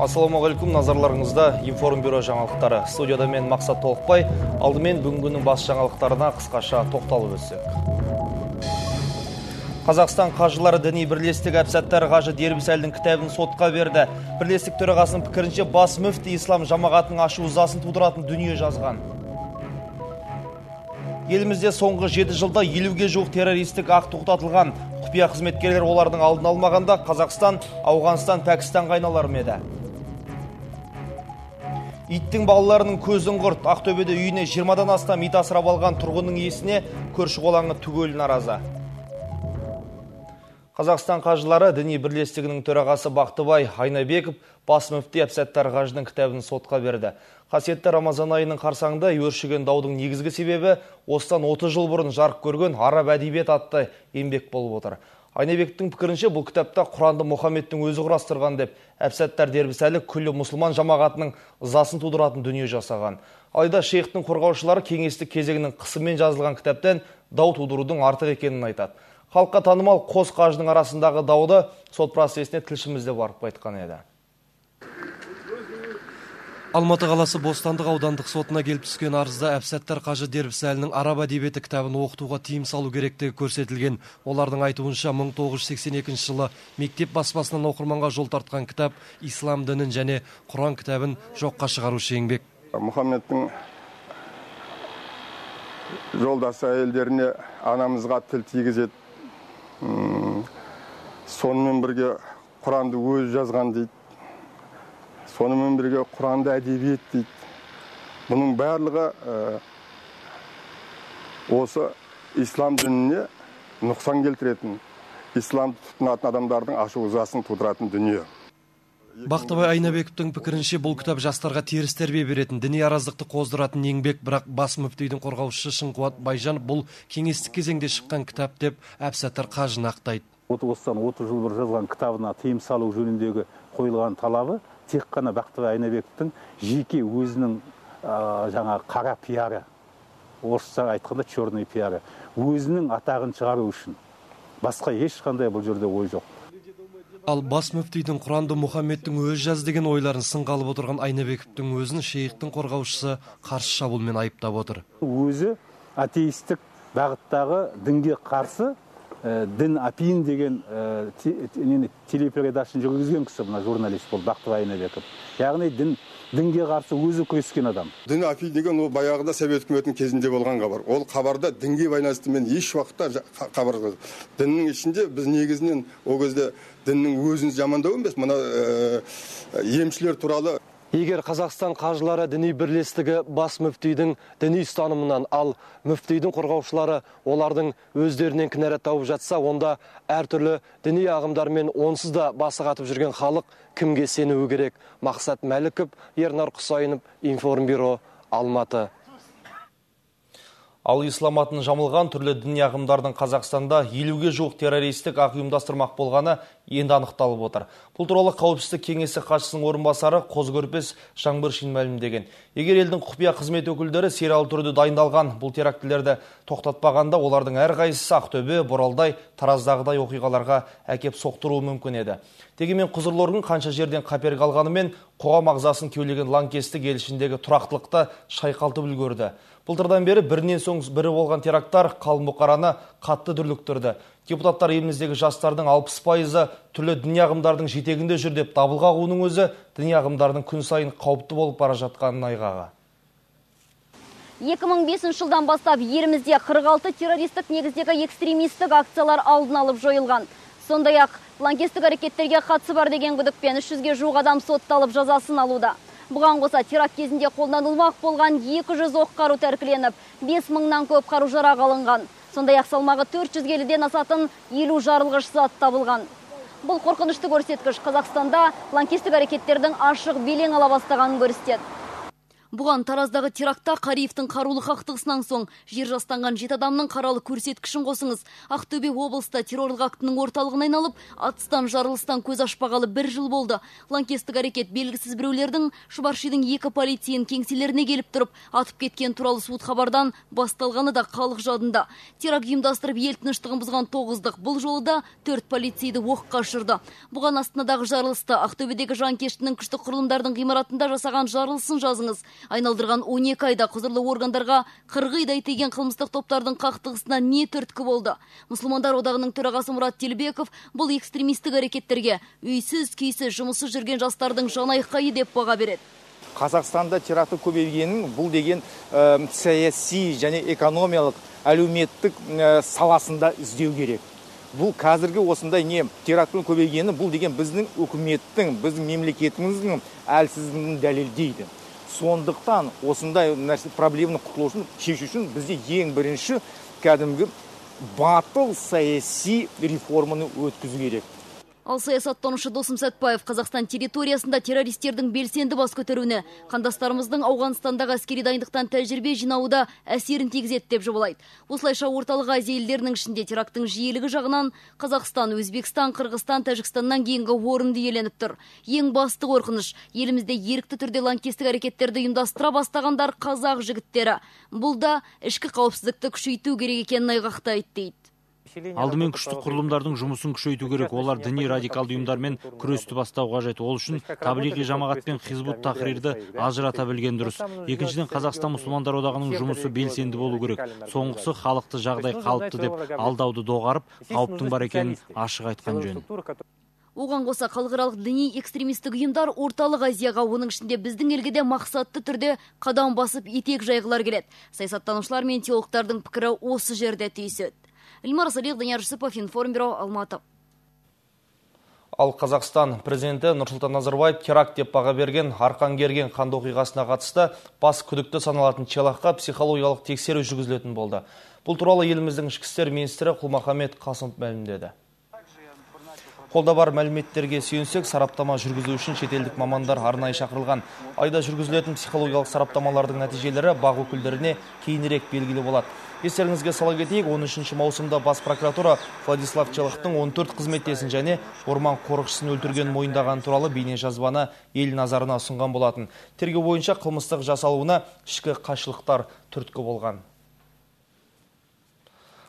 Ассалаумағалейкум, назарларыңызда информбюро жаңалықтары. Студияда мен Мақсат Толықбай, алдымен бүгіннің бас жаңалықтарына қысқаша тоқталып өтсек. Қазақстан қажылары діни бірлестігі Әбсаттар Қажы Дербісәлдің кітабын сотқа берді. Бірлестік төрағасының пікірінше бас мүфти ислам жамағатының ашу-ызасын тудыратын дүние жазған. Елімізде соңғы 7 жылда 50-ге жуық террористік ақ тоқтатылған. Құпия қызметкерлер олардың алдын алмағанда Қазақстан, Ауғанстан, Пәкістанға айналар ма еді? Иттің балаларының көзін құрт. Ақтөбеде үйіне 20-дан астам ит асырап алған тұрғынның иесіне көрші қолаңы түгел наразы. Қазақстан қажылары діни бірлестігінің төрағасы Бақтыбай Айнабеков бас мүфти Әбсаттар Қажының кітабын сотқа берді. Қасиетті Рамазан айының қарсаңында өршіген даудың негізгі себебі осыдан 30 жыл бұрын жарық көрген араб әдебиет атты еңбек болып отыр. Айнабековтің пікірінше бұл кітапта Құранды Мұхаммедтің өзі құрастырған деп Әбсаттар Дербісәлі күллі мұсылман жамағатының ызасын тудыратын дүние жасаған. Алайда шейхтің қорғаушылары кеңестік кезеңінің қысымен жазылған кітаптан дау тудырудың артық екенін айтады. Халыққа танымал қос қажының арасындағы дауды сот процесіне тілшімізде барып қайтқан еді. Алматы қаласы Бостандық аудандық сотына келіп түскен арызда Әбсаттар Қажы Дербісәлінің араб әдебиеті кітабын оқытуға тыйым салу керектігі көрсетілген. Олардың айтуынша 1982 жылы мектеп баспасынан оқырманға жол тартқан кітап ислам дінін және Құран кітабын жоққа шығарушы еңбек. Мұхаммедтің жолдасы әйелдеріне анамызға тіл тигізеді. Сонымен бірге Құранды өзі жазған дейді. Сонымен бірге Құранды әдебиет дейді. Бұның барлығы осы ислам дініне нұқсан келтіретін, исламды тұтынатын адамдардың ашу-ызасын тудыратын дүние. Бақтыбай Айнабековтың пікірінше бұл кітап жастарға теріс тәрбие беретін, діни араздықты қоздыратын еңбек, бірақ бас мүфтидің қорғаушысы Шыңқуат Байжан бұл кеңестік кезеңде шыққан кітап деп Әбсаттар Қажыны ақтайды. Осыдан 30 жыл бұрын жазған кітабына тыйым салу жөніндегі қойылған талабы тек қана Бақтыбай Айнабековтың жеке өзінің қара пиары, орысша айтқанда черный пиары, өзінің атағын шығару үшін. Басқа ешқандай бұл жерде ой жоқ. Ал бас мүфтидің Құранды Мұхаммедтің өзі жаз деген ойларын сынға алып отырған Айнабековтың өзін шейхтің қорғаушысы қарсы шабуылмен айыптап отыр. Өзі атеистік бағыттағы дінге қарсы дін апиын деген телепередачаны жүргізген кісі, мына журналист бұл Бақтыбай Айнабеков. Яғни дінге қарсы өзі күрескен адам. Дін апиын деген ол баяғыда Совет үкіметінің кезінде болған хабар. Ол хабарда дінге байланысты мен еш уақытта хабар қылдым. Діннің ішінде біз негізінен ол кезде діннің өзін жамандау емес, мына емшілер туралы. Егер Қазақстан қажылары діни бірлестігі бас мүфтидің діни ұстанымынан, ал мүфтидің қорғаушылары олардың өздерінен кінәрат тауып жатса, онда әртүрлі діни ағымдармен онсыз да басы қатып жүрген халық кімге сенуі керек? Мақсат Мәліков, Ернар Құсайынов, Информбюро, Алматы. Ал ислам атын жамылған түрлі діни ағымдардың Қазақстанда 50-ге жуық террористік ақ ұйымдастырмақ болғаны енді анықталып отыр. Бұл туралы Қауіпсіздік кеңесі хатшысының орынбасары Қозыкөрпес Жаңбыршин мәлімдеген. Егер елдің құпия қызмет өкілдері сериялы түрде дайындалған бұл терактілерді тоқтатпағанда, олардың әрқайсысы Ақтөбе, Боралдай, Тараздағыдай оқиғаларға әкеп соқтыруы мүмкін еді. Дегенмен құзырлы орган қанша жерден қаперге алғанымен қоғам ағзасын кеулеген лаңкестік ел ішіндегі тұрақтылықты шайқалтып үлгерді. Былтырдан бері бірінен соң бірі болған теракттар қалың бұқараны қатты дүрліктірді. Депутаттар еліміздегі жастардың 60%-ы түрлі діни ағымдардың жетегінде жүр деп дабыл қағуының өзі діни ағымдардың күн сайын қауіпті болып бара жатқанын айғағы. 2005 жылдан бастап елімізде 46 террористік негіздегі экстремистік акциялар алдын алып жойылған. Сондай-ақ лаңкестік әрекеттерге қатысы бар деген күдікпен 300-ге жуық адам сотталып жазасын алуда. Бұған қоса теракт кезінде қолданылмақ болған 200 оқ қару тәркіленіп, 5000-нан көп қару-жарақ алынған. Сондай-ақ салмағы 400 келіден асатын 50 жарылғыш зат табылған. Бұл қорқынышты көрсеткіш Қазақстанда лаңкестік әрекеттердің ашық белең ала бастағанын көрсетеді. Бұған Тараздағы терактта Қариевтің қарулы қақтығысынан соң жер жастанған 7 адамның қаралы көрсеткішін қосыңыз. Ақтөбе облыста террорлық актінің орталығына айналып, атыстан жарылыстан көз ашпағалы 1 жыл болды. Лаңкестік әрекет белгісіз біреулердің Шұбаршидың 2 полицейін кеңселеріне келіп тұрып, атып кеткен туралы суыт хабардан басталғаны да халық жадында. Теракт ұйымдастырып ел тыныштығын бұзған 9-дық бұл жолы да 4 полицейді оққа ұшырды. Бұған Астанадағы жарылысты Ақтөбедегі жанкештінің күшті құрылымдардың ғимаратында жасаған жарылысын жазыңыз. Айналдырған 12 айда құзырлы органдарға қырғидай тиген қылмыстық топтардың қақтығысына не түрткі болды? Мұсылмандар одағының төрағасы Мұрат Телбеков бұл экстремистік әрекеттерге үйсіз, күйсіз, жұмыссыз жүрген жастардың жанайқайы деп баға береді. Қазақстанда теракты көбейгенін бұл деген саяси және экономиялық, әлеуметтік саласында іздеу керек. Бұл қазіргі осындай терактың көбейгені бұл деген біздің үкіметтің, біздің мемлекетіміздің әлсіздігін дәлелдейді. Сондықтан осындай проблеманы құтылу үшін, шешу үшін бізде ең бірінші кәдімгі батыл саяси реформаны өткізу керек. Ал саясаттанушы Досым Сәтбаев Қазақстан территориясында террористердің белсенді бас көтеруіне, қандастарымыздың Ауғанстандағы әскери дайындықтан тәжірибе жинауда әсерін тигізеді деп жобалайды. Осылайша орталық Азия елдерінің ішінде терактың жиілігі жағынан Қазақстан, Өзбекстан, Қырғызстан, Тәжікстаннан кейінгі орынды иеленіп тұр. Ең басты қорқыныш елімізде ерікті түрде лаңкестік әрекеттерді ұйымдастыра бастағандар қазақ жігіттері. Бұл да ішкі қауіпсіздікті күшейту керек екенін айғақтайды дейді. Алдымен күшті құрылымдардың жұмысын күшейту керек. Олар діни радикалды ұйымдармен күресті бастау қажет. Ол үшін таблиғи жамағат пен Хизбут Тахрирді ажырата білген дұрыс. Екіншіден, Қазақстан мұсылмандар одағының жұмысы белсенді болу керек. Соңғысы халықты жағдай қалыпты деп алдауды доғарып, қауіптің бар екенін ашық айтқан жөн. Оған қоса халықаралық діни экстремистік ұйымдар орталық Азияға, оның ішінде біздің елге де мақсатты түрде қадам басып етек жайғылар келеді. Саясаттанушылар мен теологтардың пікірі осы жерде түйіседі. Ильмар Салих, Данияр Жүсіпов, Информбюро, Алматы. Ал Қазақстан президенті Нұрсұлтан Назарбаев теракт деп баға берген Арқан Керген қанды оқиғасына қатысты бас күдікті саналатын Челаққа психологиялық тексеру жүргізілетін болды. Бұл туралы еліміздің ішкі істер министрі Құл-Махамет Қасымов мәлімдеді. Қолда бар мәліметтерге сүйенсек, сараптама жүргізу үшін шетелдік мамандар арнайы шақырылған. Айда жүргізілетін психологиялық сараптамалардың нәтижелері бақ өкілдеріне кейінірек белгілі болады. Естеріңізге сала кетейік, 13 маусымда бас прокуратура Владислав Челахтың 14 қызметтесін және орман қорықшысын өлтірген мойындаған туралы бейне жазбаны ел назарына ұсынған болатын. Тергеу бойынша қылмыстық жасалуына ішкі қайшылықтар түрткі болған.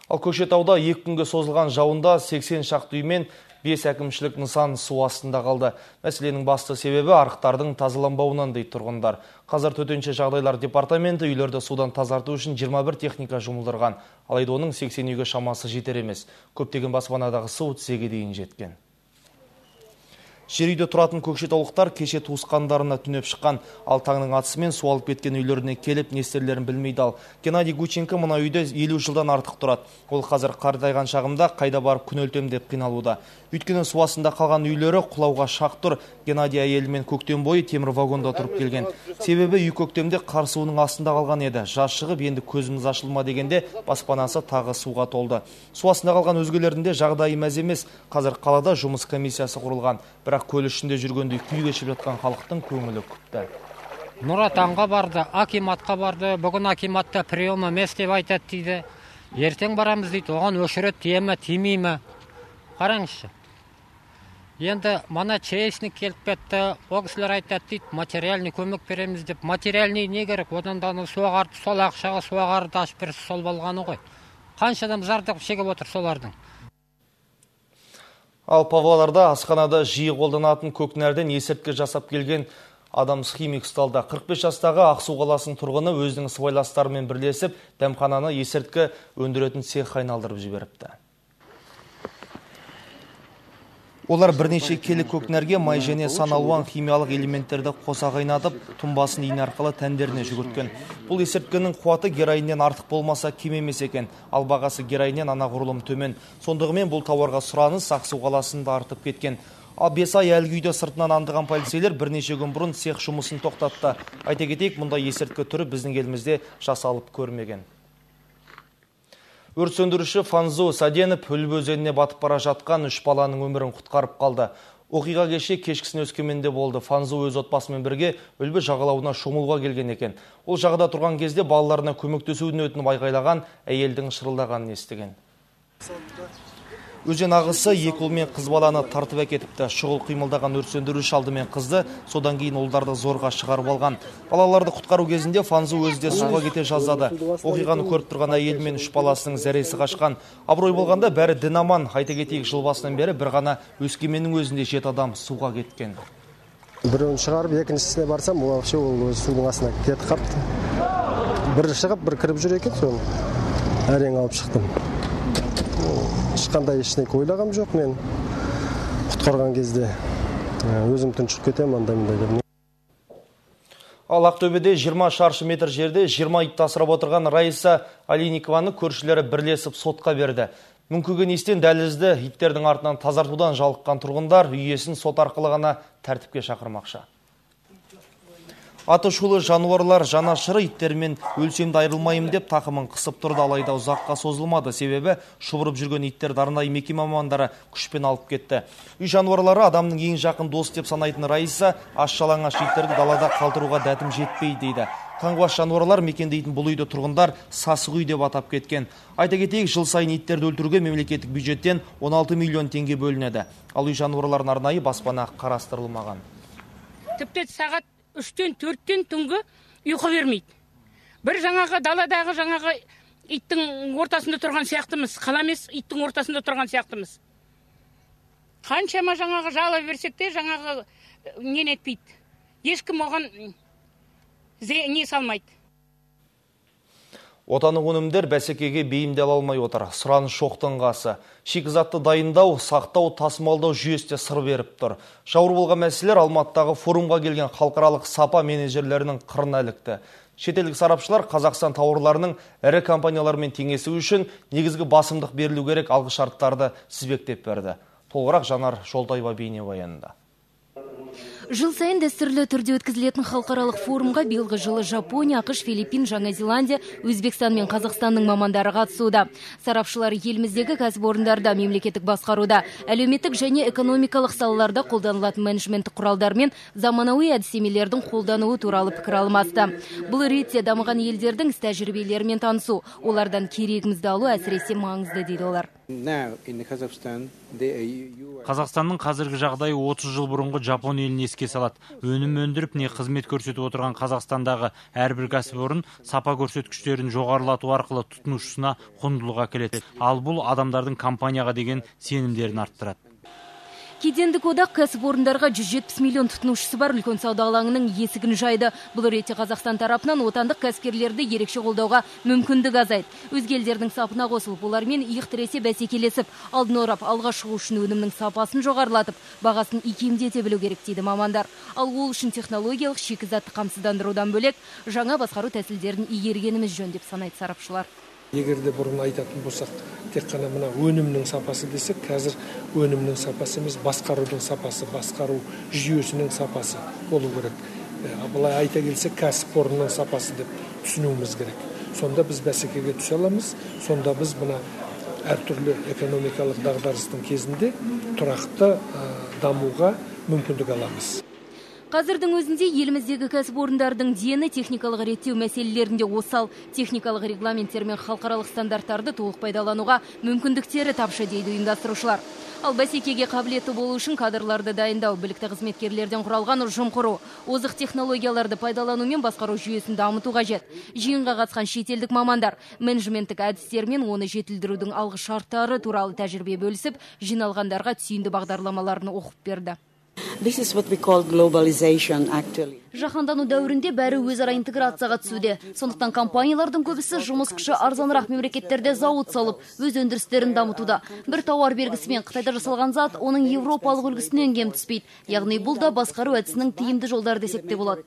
Ал Көкшетауда 2 күнге созылған жауында 80 шақты үй мен 5 әкімшілік нысан су астында қалды. Мәселенің басты себебі арықтардың тазаланбауынан дейді тұрғындар. Қазір төтенше жағдайлар департаменті үйлерді судан тазарту үшін 21 техника жұмылдырған. Алайда оның 80 үйге шамасы жетер емес. Көптеген баспанадағы су тізеге дейін жеткен. Жер үйде тұратын көкшетаулықтар кеше туысқандарына түнеп шыққан, ал таңның атысымен су алып кеткен үйлеріне келіп не істерлерін білмейді. Ал Геннадий Гученко мына үйде 50 жылдан артық тұрады. Ол қазір қартайған шағымда қайда барып күн өлтем деп қиналуда. Өйткені су астында қалған үйлері құлауға шақ тұр. Геннадий әйелімен көктем бойы темір вагонда тұрып келген. Себебі үй көктемде қар суының астында қалған еді. Жаз шығып, енді көзіміз ашылма дегенде баспанасы тағы суға толды. Су астында қалған өзгелерінде жағдайы мәз емес. Қазір қалада жұмыс комиссиясы құрылған. Бірақ көл ішінде жүргенде күй кешіп жатқан халықтың көңілі күпті. Нұр Отанға барды, акиматқа барды. Бүгін акиматта прием емес деп айтады дейді. Ертең барамыз дейді. Оған өшірет тие ме, тимей ме? Қараңызшы. Енді мана чеснік келіп кетті. О кісілер айтады дейді, материальный көмек береміз деп. Материальный не керек? Одан да суағарды, сол ақшаға суағарды ашып берсе сол болғаны ғой. Қаншадан зардап шегіп отыр солардың. Ал Павлодарда асханада жиі қолданатын көкнәрден есірткі жасап келген адам химик ұсталды. 45 жастағы Ақсу қаласының тұрғыны өзінің сыбайластарымен бірлесіп, дәмхананы есірткі өндіретін цех айналдырып жіберіпті. Олар бірнеше келі көкнәрге май және сан алуан химиялық элементтерді қоса қайнатып, тұнбасын ине арқылы тәндеріне жүгірткен. Бұл есірткінің қуаты героиннен артық болмаса кем емес екен, ал бағасы героиннен анағұрлым төмен. Сондығымен бұл тауарға сұраныс Ақсу қаласында артып кеткен. Ал 5 ай әлгі үйде сыртынан аңдыған полицейлер бірнеше күн бұрын цех жұмысын тоқтатты. Айта кетейік, мұндай есірткі түрі біздің елімізде жасалып көрмеген. Өрт сөндіруші Фанзу Саденов Үлбі өзеніне батып бара жатқан 3 баланың өмірін құтқарып қалды. Оқиға кеше кешкісін Өскеменде болды. Фанзу өз отбасымен бірге Үлбі жағалауына шомылуға келген екен. Ол жағада тұрған кезде балаларына көмектесуін өтініп айғайлаған әйелдің шырылдағанын естіген. Өзен ағысы екі ұл мен қыз баланы тартып әкетіпті. Шұғыл қимылдаған өрт сөндіруші алдымен қызды, содан кейін ұлдарды зорға шығарып алған. Балаларды құтқару кезінде Фанзу өзі де суға кете жаздады. Оқиғаны көріп тұрған әйел мен 3 баласының зәресі қашқан. Абырой болғанда бәрі дін аман. Айта кетейік, жыл басынан бері бір ғана Өскеменнің өзінде 7 адам суға кеткен. Біреуін шығарып, екіншісіне барсам, ол вообще ол судың астына кетіп қапты. Бір шығып, бір кіріп жүр екен, соны әрең алып шықтым. Ешқандай ештеңе ойлағам жоқ мен. Құтқарған кезде өзім тұншығып кетемін андай-мындай деп. Ал Ақтөбеде 20 шаршы метр жерде 20 итті асырап отырған Раиса Алиникованы көршілері бірлесіп сотқа берді. Мүңкіген естен дәлізді иттердің артынан тазартудан жалыққан тұрғындар үй иесін сот арқылы ғана тәртіпке шақырмақшы. Атышулы жануарлар жанашыры иттермен өлсемді айырылмайым деп тақымын қысып тұрды, алайда ұзаққа созылмады. Себебі шұбырып жүрген иттерді арнайы мекеме мамандары күшпен алып кетті. Үй жануарлары адамның ең жақын дос деп санайтын Раиса аш-жалаңаш иттерді далада қалдыруға дәтім жетпейді дейді. Қаңғыбас жануарлар мекендейтін бұл үйді тұрғындар сасық үй деп атап кеткен. Айта кетейік, жыл сайын иттерді өлтіруге мемлекеттік бюджеттен 16 миллион теңге бөлінеді. Ал үй жануарларын арнайы баспана қарастырылмаған. Тіпті сағат 3-тен 4-тен түнгі ұйқы бермейді. Бір жаңағы даладағы жаңағы иттің ортасында тұрған сияқтымыз, қаламес иттің ортасында тұрған сияқтымыз. Қаншама жаңағы жала берсек те жаңағы нен етпейді. Ешкім оған не салмайды. Отандық өнімдер бәсекеге бейімдел алмай отыр. Сұраныс шоқтың қасы. Шикізатты дайындау, сақтау, тасымалдау жүйесінде сыр беріп тұр. Жауыр болған мәселелер Алматыдағы форумға келген халықаралық сапа менеджерлерінің қырына ілікті. Шетелдік сарапшылар Қазақстан тауарларының ірі компаниялармен теңесу үшін негізгі басымдық берілу керек алғышарттарды тізбектеп берді. Толығырақ Жанар Жолтаева бейнебаянында. Жыл сайын дәстүрлі түрде өткізілетін халықаралық форумға биылғы жылы Жапония, ақш, Филиппин, Жаңа Зеландия, Өзбекстан мен Қазақстанның мамандары қатысуда. Сарапшылар еліміздегі кәсіпорындарда, мемлекеттік басқаруда, әлеуметтік және экономикалық салаларда қолданылатын менеджменттік құралдар мен заманауи әдістемелердің қолдануы туралы пікір алмасты. Бұл ретте дамыған елдердің іс тәжірибелерімен танысу, олардан керегімізді алу әсіресе маңызды дейді олар. Қазақстанның қазіргі жағдайы 30 жыл бұрынғы Жапон елін еске салады. Өнім өндіріп не қызмет көрсетіп отырған Қазақстандағы әрбір кәсіпорын сапа көрсеткіштерін жоғарылату арқылы тұтынушысына құндылық әкеледі. Ал бұл адамдардың компанияға деген сенімдерін арттырады. Кедендік одақ кәсіпорындарға 170 миллион тұтынушысы бар үлкен сауда алаңының есігін жайды. Бұл ретте Қазақстан тарапынан отандық кәсіпкерлерді ерекше қолдауға мүмкіндік азайды. Өзге елдердің сапына қосылып, олармен иық тіресе бәсекелесіп, алдын орап алға шығу үшін өнімнің сапасын жоғарылатып, бағасын икемдете білу керек дейді мамандар. Ал ол үшін технологиялық шикізатты қамсыздандырудан бөлек жаңа басқару тәсілдерін игергеніміз жөн деп санайды сарапшылар. Егерде бұрын айтатын болсақ, тек қана мына өнімнің сапасы десек, қазір өнімнің сапасы емес, басқарудың сапасы, басқару жүйесінің сапасы болу керек. Былай айта келсек, кәсіпорынның сапасы деп түсінуіміз керек. Сонда біз бәсекеге түсе аламыз, сонда біз мына әртүрлі экономикалық дағдарыстың кезінде тұрақты дамуға мүмкіндік аламыз. Қазірдің өзінде еліміздегі кәсіпорындардың дені техникалық реттеу мәселелерінде осал, техникалық регламенттер мен халықаралық стандарттарды толық пайдалануға мүмкіндіктері тапшы дейді ұйымдастырушылар. Ал бәсекеге қабілетті болу үшін кадрларды дайындау, білікті қызметкерлерден құралған ұжым құру, озық технологияларды пайдалану мен басқару жүйесін дамыту қажет. Жиынға қатысқан шетелдік мамандар менеджменттік әдістер мен оны жетілдірудің алғышарттары туралы тәжірибе бөлісіп, жиналғандарға түйінді бағдарламаларын оқып берді. Жаһандану дәуірінде бәрі өзара интеграцияға түсуде. Сондықтан компаниялардың көбісі жұмыс күші арзанырақ мемлекеттерде зауыт салып, өз өндірістерін дамытуда. Бір тауар белгісімен Қытайда жасалған зат оның еуропалық үлгісінен кем түспейді. Яғни бұл да басқару әдісінің тиімді жолдары десек те болады.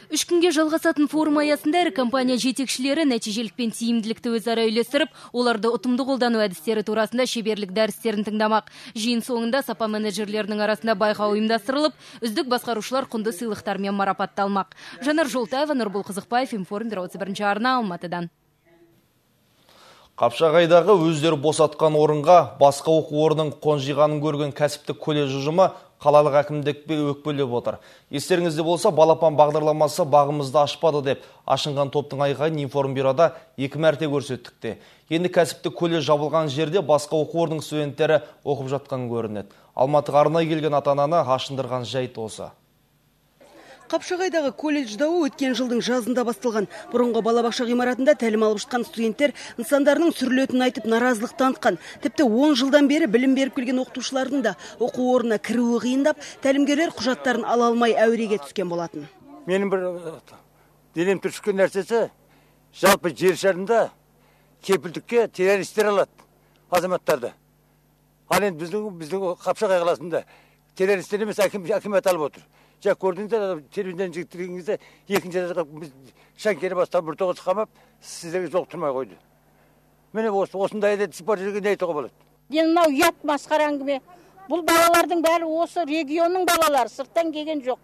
3 күнге жалғасатын форум аясында ірі компания жетекшілері нәтижелік пен тиімділікті өзара үйлестіріп, оларды ұтымды қолдану әдістері турасында шеберлік дәрістерін тыңдамақ. Жиын соңында сапа менеджерлерінің арасында байқау ұйымдастырылып, үздік басқарушылар құнды сыйлықтармен марапатталмақ. Жанар Жолтаева, Нұрбол Қызықбаев, Информ 21 арна, Алматыдан. Қапшағайдағы өздері босатқан орынға басқа оқу орнының қонжиғанын көрген кәсіптік колледж ұжымы қалалық әкімдікке өкпелеп отыр. Естеріңізде болса, балапан бағдарламасы бағымызды ашпады деп ашынған топтың айғайын информбюрода 2 мәрте көрсеттік те. Енді кәсіптік колледж жабылған жерде басқа оқу орнының студенттері оқып жатқан көрінеді. Алматыға арнайы келген ата-ананы ашындырған жайт осы. Қапшағайдағы колледж дауы өткен жылдың жазында басталған. Бұрынғы балабақша ғимаратында тәлім алып жатқан студенттер нысандарының сүрілетінін айтып наразылық танытқан. Тіпті 10 жылдан бері білім беріп келген оқытушылардың да оқу орнына кіруі қиындап, тәлімгерлер құжаттарын ала алмай әуреге түскен болатын. Менің бір денем түршіккен нәрсесі, жалпы жер шарында кепілдікке террористер алады азаматтарды. Ал енді біздің Қапшағай қаласында террористер емес акимат алып отыр. Жақ көрдіңіздер, телевизиядан жігіттіргеніңізде екінші жазға шанкені бастап бір тоғыз қамап, сіздерге жол тұрмай қойды. Міне осындай әдеті бар жерге не айтуға болады? Мынау ұят масқара әңгіме. Бұл балалардың бәрі осы регионның балалары, сырттан келген жоқ.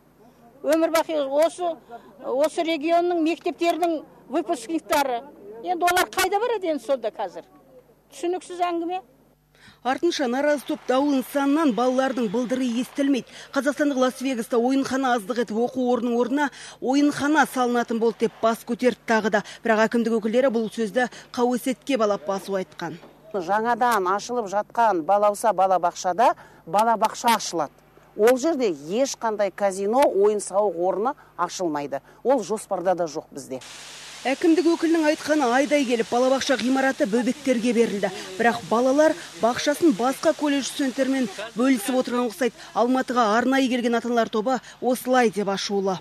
Өмір бақи осы регионның мектептерінің выпускниктары. Енді олар қайда барады енді сонда қазір? Түсініксіз әңгіме. Артынша наразы топ дауыл нысанынан балалардың былдыры естілмейді. Қазақстандық Лас-Вегаста ойынхана аздық етіп оқу орнының орнына ойынхана салынатын болды деп бас көтерді тағы да. Бірақ әкімдік өкілдері бұл сөзді қауесетке балап басу айтқан. Жаңадан ашылып жатқан балауса балабақшада балабақша ашылады. Ол жерде ешқандай казино, ойын сауық орны ашылмайды. Ол жоспарда да жоқ бізде. Әкімдік өкілінің айтқаны айдай келіп, балабақша ғимараты бөбектерге берілді. Бірақ балалар бақшасын басқа колледж студенттерімен бөлісіп отырған ұқсайды. Алматыға арнайы келген ата-аналар тобы осылай деп ашулы.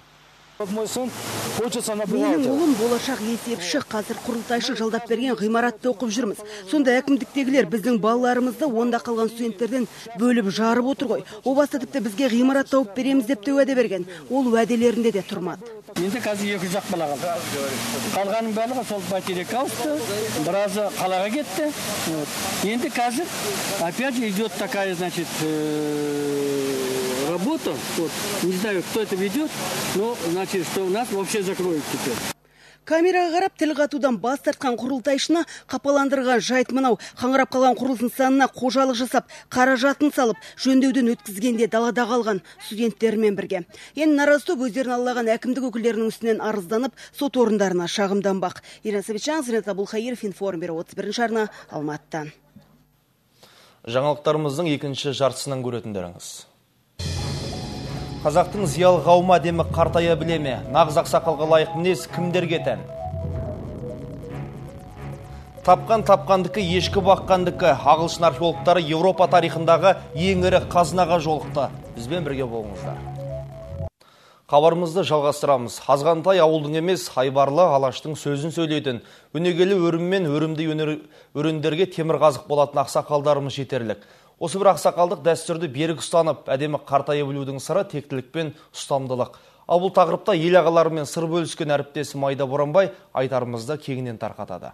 Менің ұлым болашақ есепші, қазір құрылтайшы жалдап берген ғимаратты оқып жүрміз. Сонда әкімдіктегілер біздің балаларымызды онда қалған студенттерден бөліп жарып отыр ғой. О баста тіпті бізге ғимарат тауып береміз деп те уәде берген. Ол уәделерінде де тұрмады. Енді қазір 2 жақ бала қалды. Қалғаның барлығы сол бәйтерекке ауысты, біразы қалаға кетті. Енді қазір опять же идет такая, значит, работа. Вот, не знаю, кто это ведет, но значит, что у нас вообще закроют теперь. Камераға қарап тіл қатудан бас тартқан құрылтайшыны қапаландырған жайт мынау. Қаңырап қалған құрылыс нысанына қожалық жасап, қаражатын салып, жөндеуден өткізгенде далада қалған студенттермен бірге. Енді наразы топ өздерін аллаған әкімдік өкілдерінің үстінен арызданып, сот орындарына шағымданбақ. Ирина Сабитжан, Зинат Абулхаиров, Информбюро, 31 арна, Алматыдан. Жаңалықтарымыздың екінші жартысынан көретіндеріңіз. Қазақтың зиялы қауымы әдемі қартая біле ме? Нағыз ақсақалға лайық мінез кімдерге тән? Тапқандікі, ешкі баққандікі. Ағылшын археологтары Еуропа тарихындағы ең ірі қазынаға жолықты. Бізбен бірге болыңыздар. Хабарымызды жалғастырамыз. Азғантай ауылдың емес, Айбарлы Алаштың сөзін сөйлейтін, өнегелі өрім мен өрімді өрендерге темір қазық болатын ақсақалдарымыз жетерлік. Осы бір ақсақалдық дәстүрді берік ұстанып, әдемі қартая білудің сыры тектілік пен ұстамдылық. Ал бұл тақырыпта ел ағаларымен сыр бөліскен әріптесі Майда Боранбай айтарымызды кеңінен тарқатады.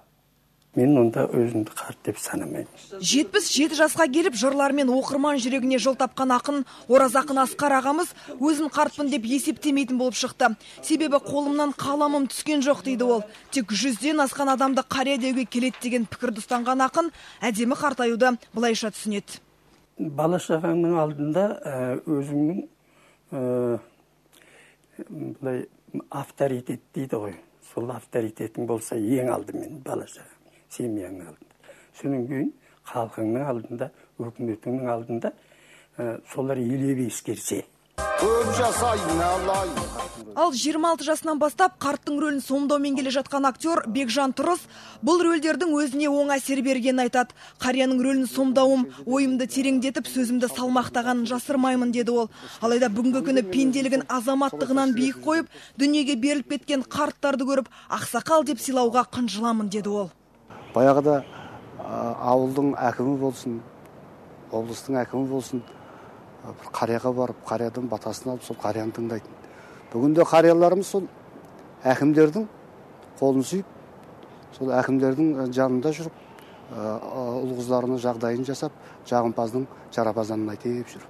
Мен онда өзімді қарт деп санамаймын. 77 жасқа келіп жырлармен оқырман жүрегіне жол тапқан ақын Ораз ақын Асқар ағамыз өзін қартпын деп есептемейтін болып шықты. Себебі қолымнан қаламым түскен жоқ дейді ол. Тек 100-ден асқан адамды қария деуге келеді деген пікірді ұстанған ақын әдемі қартаюды былайша түсінеді. Бала шағаңның алдында өзіңнің авторитет дейді ғой. Сол авторитетің болса ең алдымен бала шағаң, семьяның алдында. Соның кейін халқыңның алдында, өкіметіңнің алдында солар елеп ескерсе. Ал 26 жасынан бастап қарттың рөлін сомдаумен келе жатқан актер Бекжан Тұрыс бұл рөлдердің өзіне оң әсер бергенін айтады. Қарияның рөлін сомдауым ойымды тереңдетіп, сөзімді салмақтағанын жасырмаймын деді ол. Алайда бүгінгі күні пенделігін азаматтығынан биік қойып, дүниеге беріліп кеткен қарттарды көріп, ақсақал деп сыйлауға қынжыламын деді ол. Баяғыда ауылдың әкімі болсын, облыстың әкімі болсын, қарияға барып, қариядан батасын алып, сол қарияны тыңдайтын. Бүгінде қарияларымыз сол әкімдердің қолын сүйіп, сол әкімдердің жанында жүріп, ұл-қыздарының жағдайын жасап, жағымпаздың жарапазанын айтып жүр.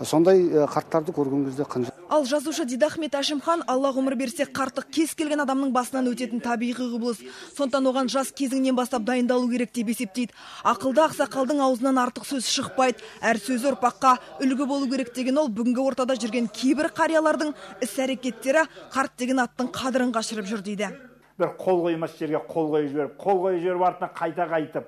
Сондай қарттарды көрген кезде қынжыл. Ал жазушы Дидахмет Әшімхан Алла ғұмыр берсе қарттық кез келген адамның басынан өтетін табиғи құбылыс. Сондықтан оған жас кезіңнен бастап дайындалу керек деп есептейді. Ақылды ақсақалдың аузынан артық сөз шықпайды. Әр сөзі ұрпаққа үлгі болу керек деген ол бүгінгі ортада жүрген кейбір қариялардың іс-әрекеттері қарт деген аттың қадірін қашырып жүр дейді. Бір қол қоймас жерге қол қойып жіберіп артынан қайта қайтып.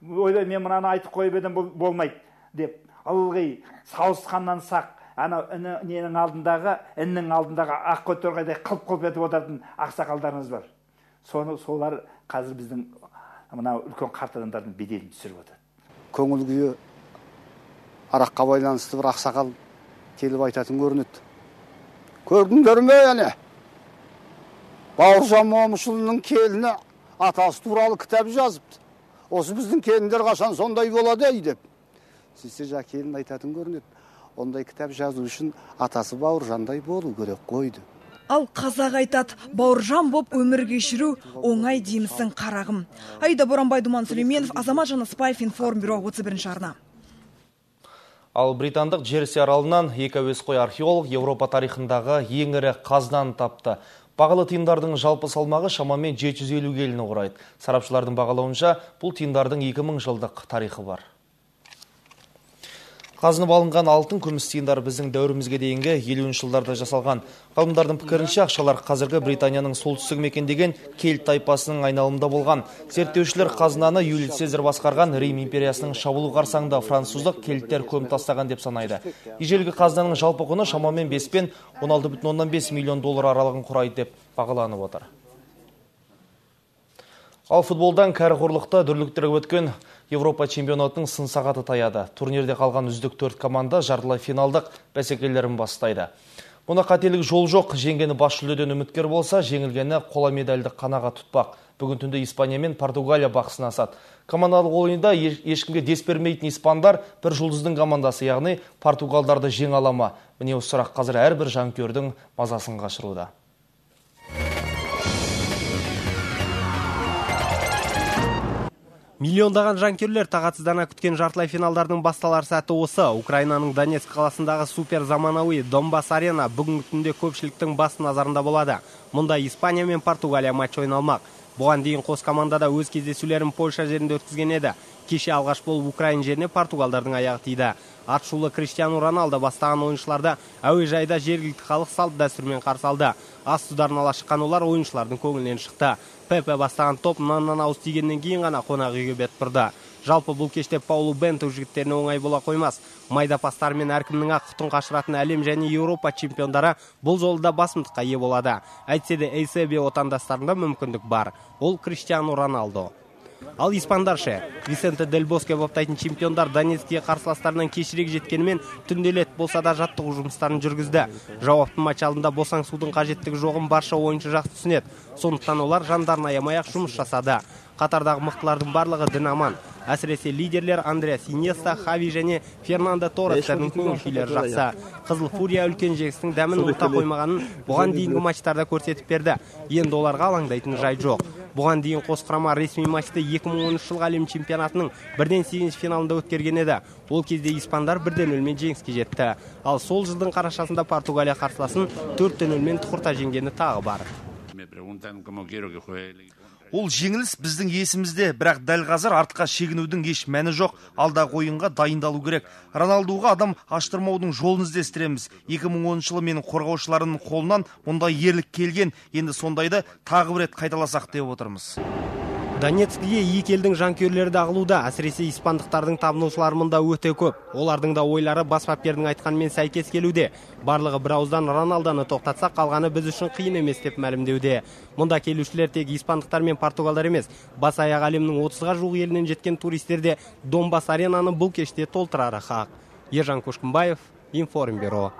Ойбай, мен мынаны айтып қойып едім, болмайды деп. Ылғи сауысқаннан сақ. Ана ненің алдындағы, іннің алдындағы ақ көтерғайдай қылп-қылп етіп отыратын ақсақалдарыңыз бар. Солар қазір біздің мына үлкен қарт адамдардың беделін түсіріп отыр. Көңіл күйі араққа байланысты бір ақсақал келіп айтатын көрінеді. Көрдіңдер ме, яне? Бауыржан Момышұлының келіні атасы туралы кітап жазыпты. Осы біздің келіндер қашан сондай болады деп. Сөйтсе келін айтатын көрінеді. Ондай кітап жазу үшін атасы Бауыржандай болу керек қойды. Ал қазақ айтады, бауыржан боп өмір кешіру оңай деймісің қарағым. Аида Боранбай, Думан Сүлейменов, Азамат Жаныспаев, Информбюро, 31 арна. Ал британдық Джерси аралынан екі әуесқой археолог Еуропа тарихындағы ең ірі қазынаны тапты. Бағалы тиындардың жалпы салмағы шамамен 750 келіні құрайды. Сарапшылардың бағалауынша бұл тиындардың 2000 жылдық тарихы бар. Қазынып алынған алтын, күміс тиындар біздің дәуірімізге дейінгі 50-ші жылдарда жасалған. Ғалымдардың пікірінше ақшалар қазіргі Британияның солтүстік мекендеген кельт тайпасының айналымында болған. Зерттеушілер қазынаны Юлий Цезарь басқарған Рим империясының шабуылы қарсаңында француздық кельттер көміп тастаған деп санайды. Ежелгі қазынаның жалпы құны шамамен 5 пен 16,5 миллион доллар аралығын құрайды деп бағаланып отыр. Ал футболдан кәрі құрлықта дүрліктіріп өткен Европа чемпионатының сын сағаты таяды. Турнирде қалған үздік 4 команда жартылай финалдық бәсекелерін бастайды. Мұна қателік жол жоқ, жеңгені бас жүлдеден үміткер болса, жеңілгені қола медальді қанаға тұтпақ. Бүгін түнде Испания мен Португалия бақ сынасады. Командалық ойында ешкімге дес бермейтін испандар бір жұлдыздың командасы, яғни португалдарды жеңе ала ма? Міне осы сұрақ қазір әрбір жанкүйердің мазасын қашыруда. Миллиондаған жанкүйерлер тағатсыздана күткен жартылай финалдардың басталар сәті осы. Украинаның Донецк қаласындағы супер заманауи Донбасс арена бүгінгі түнде көпшіліктің бас назарында болады. Мұнда Испания мен Португалия матч ойналмақ. Бұған дейін қос командада өз кездесулерін Польша жерінде өткізген еді. Кеше алғаш болып Украин жеріне португалдардың аяғы тиді. Атшулы Криштиану Роналдо бастаған ойыншыларды әуежайда жергілікті халық салт дәстүрмен қарсы алды. Ас сударына ала шыққан олар ойыншылардың көңілінен шықты. Пепе бастаған топ наннан ауыз тигеннен кейін ғана қонақ үйге бет бұрды. Жалпы бұл кеште Паулу Бенто жігіттеріне оңай бола қоймас. Майда пастармен әркімнің ақ құтын қашыратын әлем және Еуропа чемпиондары бұл жолда басымдыққа ие болады. Әйтсе де Эйсебе отандастарында мүмкіндік бар. Ол Криштиану Роналдо. Ал испандаршы, Висенте Дель Боске баптайтын чемпиондар Донецкке қарсыластарынан кешірек жеткенімен түнделет болса да жаттығу жұмыстарын жүргізді. Жауапты матч алдында босаң судың қажеттігі жоғын барша ойыншы жақсы түсінеді. Сондықтан олар жандарын аямай-ақ жұмыс жасады. Қатардағы мықтылардың барлығы дін аман. Әсіресе лидерлер Андреас Иньеста, Хави және Фернандо Торрестердің көңіл-күйлері жақсы. Қызыл Фурия үлкен жеңістің дәмін ұмыта қоймағанын бұған дейінгі матчтарда көрсетіп берді. Енді оларға алаңдайтын жай жоқ. Бұған дейін қос құрама ресми матчты 2013 жылғы әлем чемпионатының 1-8 финалында өткерген еді. Ол кезде испандар 1-0 жеңіске жетті. Ал сол жылдың қарашасында Португалия қарсыласын 4-0 тұқырта жеңгені тағы бар. Ол жеңіліс біздің есімізде, бірақ дәл қазір артқа шегінудің еш мәні жоқ. Алдағы ойынға дайындалу керек. Роналдуға адам аштырмаудың жолын іздестіреміз. 2010 жылы менің қорғаушыларының қолынан мұндай ерлік келген, енді сондайды тағы бір рет қайталасақ деп отырмыз. Донецкіге екі елдің жанкүйерлері ағылуда, әсіресе испандықтардың табынушылары мұнда өте көп. Олардың да ойлары бас бапкердің айтқанымен сәйкес келуде. Барлығы бір ауыздан Роналдоны тоқтатса, қалғаны біз үшін қиын емес деп мәлімдеуде. Мұнда келушілер тек испандықтар мен португалдар емес, бас аяқ әлемнің 30-ға жуық елінен жеткен туристер де Донбасс аренаны бұл кеште толтырары хақ. Ержан Көшкімбаев, Информбюро.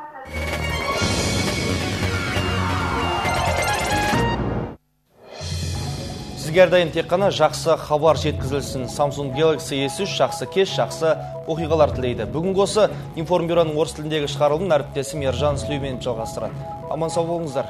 Сізге әрдайым тек қана жақсы хабар жеткізілсін. Samsung Galaxy S3 жақсы кеш, жақсы оқиғалар тілейді. Бүгінгі осы Информбюроның орыс тіліндегі шығарылымын әріптесім Ержан Сүлейменов жалғастырады. Аман сау болыңыздар.